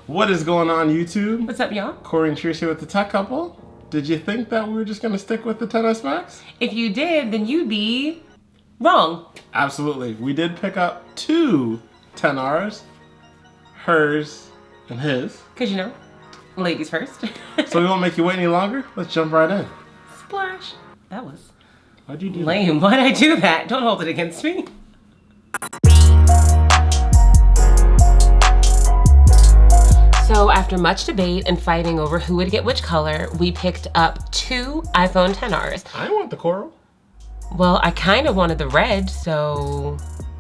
What is going on, YouTube? What's up, y'all? Corey and Trish here with the Tech Couple. Did you think that we were just gonna stick with the 10S Max? If you did, then you'd be wrong. Absolutely. We did pick up two 10Rs, hers and his. Cause you know, ladies first. So we won't make you wait any longer. Let's jump right in. Splash. That was Why'd you do lame. Why'd I do that? Don't hold it against me. So after much debate and fighting over who would get which color, we picked up two iPhone 10Rs. I want the coral. Well, I kind of wanted the red, so...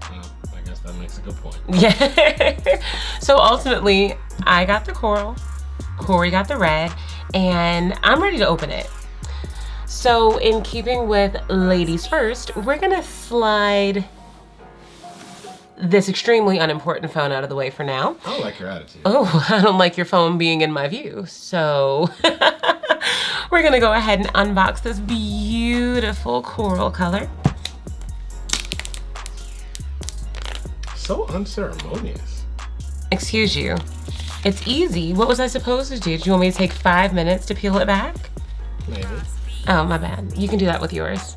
Well, I guess that makes a good point. Yeah. So ultimately, I got the coral, Corey got the red, and I'm ready to open it. So in keeping with ladies first, we're gonna slide this extremely unimportant phone out of the way for now. I don't like your attitude. Oh, I don't like your phone being in my view. So we're gonna go ahead and unbox this beautiful coral color. So unceremonious. Excuse you. It's easy. What was I supposed to do? Do you want me to take 5 minutes to peel it back? Maybe. Oh, my bad. You can do that with yours.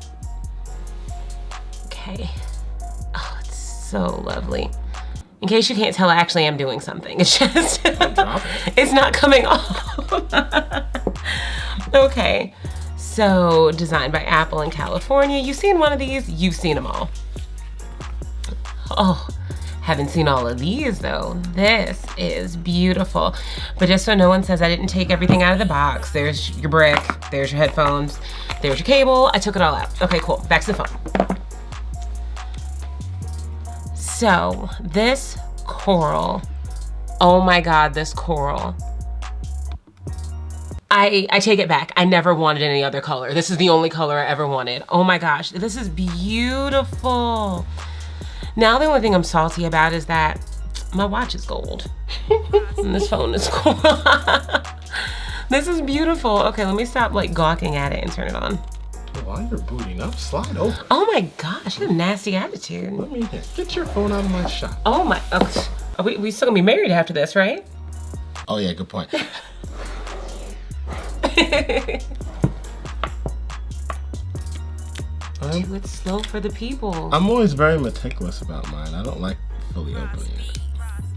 Okay. Oh, it's so lovely. In case you can't tell, I actually am doing something. It's just, it's not coming off. Okay. So, designed by Apple in California. You've seen one of these, you've seen them all. Oh, haven't seen all of these though. This is beautiful. But just so no one says I didn't take everything out of the box, there's your brick, there's your headphones, there's your cable. I took it all out. Okay, cool. Back to the phone. So this coral, oh my God, this coral. I take it back. I never wanted any other color. This is the only color I ever wanted. Oh my gosh, this is beautiful. Now the only thing I'm salty about is that my watch is gold. And this phone is gold. This is beautiful. Okay, let me stop like gawking at it and turn it on. While you're booting up, slide over. Oh my gosh, you have a nasty attitude. Let me get your phone out of my shop. Oh my, are we still gonna be married after this, right? Oh yeah, good point. Do it slow for the people. I'm always very meticulous about mine. I don't like fully opening it.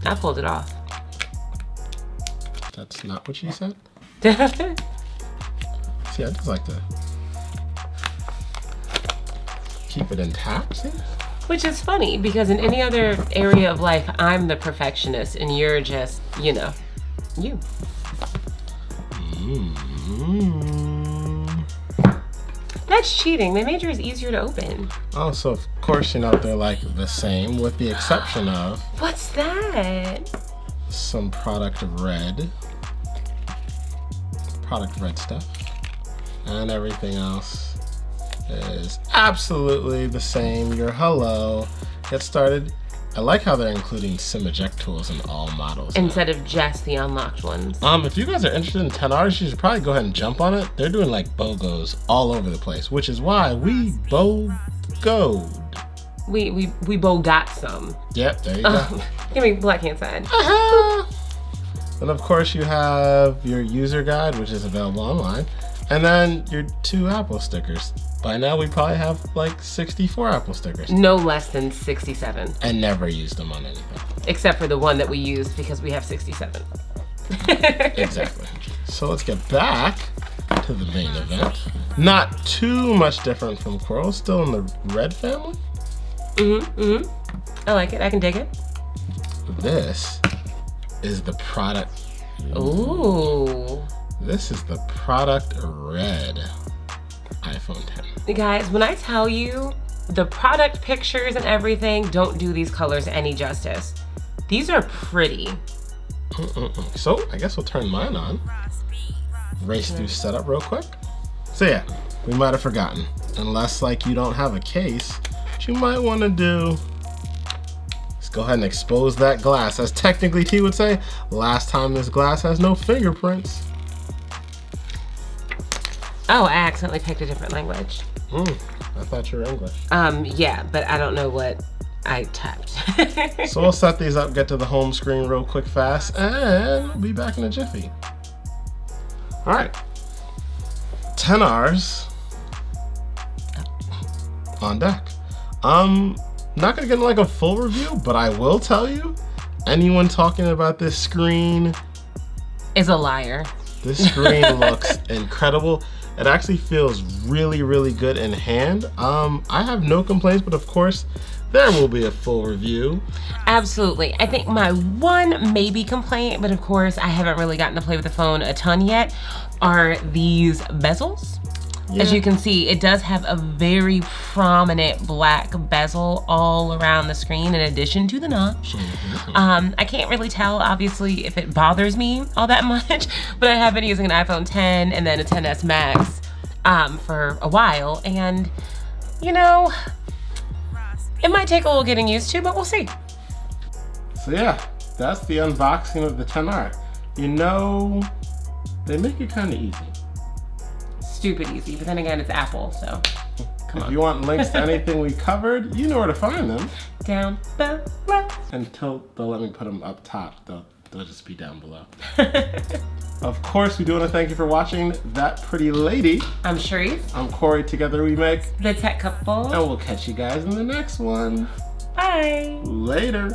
I pulled it off. That's not what you said? Which See, I just like to keep it intact, see? is funny because in any other area of life, I'm the perfectionist and you're just, you know, you. That's cheating. They made yours easier to open. Oh, so of course, you know, they're like the same with the exception of What's that? some product red stuff. And everything else is absolutely the same. Your hello. Get started. I like how they're including SIM eject tools in all models Instead of just the unlocked ones. If you guys are interested in 10Rs, you should probably go ahead and jump on it. They're doing like BOGOs all over the place, which is why we BOGO'd. We both got some. Yep, there you go. Give me black hand side. And of course you have your user guide, which is available online. And then your 2 Apple stickers. By now we probably have like 64 Apple stickers. No less than 67. And never used them on anything. Except for the one that we used because we have 67. Exactly. So let's get back to the main event. Not too much different from coral, still in the red family. I like it, I can dig it. This is the product. Ooh. This is the product red iPhone 10. Guys, when I tell you the product pictures and everything don't do these colors any justice. These are pretty. So I guess we'll turn mine on. Race through setup real quick. So yeah, we might have forgotten. Unless like you don't have a case, what you might want to do is go ahead and expose that glass. As technically T would say, last time this glass has no fingerprints. Oh, I accidentally picked a different language. I thought you were English. Yeah, but I don't know what I tapped. So we'll set these up, get to the home screen real quick fast, and we'll be back in a jiffy. All right, 10 Rs on deck. Not gonna get like a full review, but I will tell you, anyone talking about this screen is a liar. This screen looks incredible. It actually feels really, really good in hand. I have no complaints, but of course, there will be a full review. Absolutely. I think my one maybe complaint, but of course I haven't really gotten to play with the phone a ton yet, are these bezels. Yeah. As you can see, it does have a very prominent black bezel all around the screen in addition to the notch. I can't really tell, obviously, if it bothers me all that much, but I have been using an iPhone 10 and then a 10s Max for a while, and you know, it might take a little getting used to, but we'll see. So yeah, that's the unboxing of the 10R. You know, they make it kind of easy. Stupid easy, but then again, it's Apple, so come on. If you want links to anything we covered, you know where to find them. Down below. Until they'll let me put them up top, they'll just be down below. Of course, we do want to thank you for watching That Pretty Lady. I'm Sharif. I'm Corey. Together we make The Tech Couple. And we'll catch you guys in the next one. Bye. Later.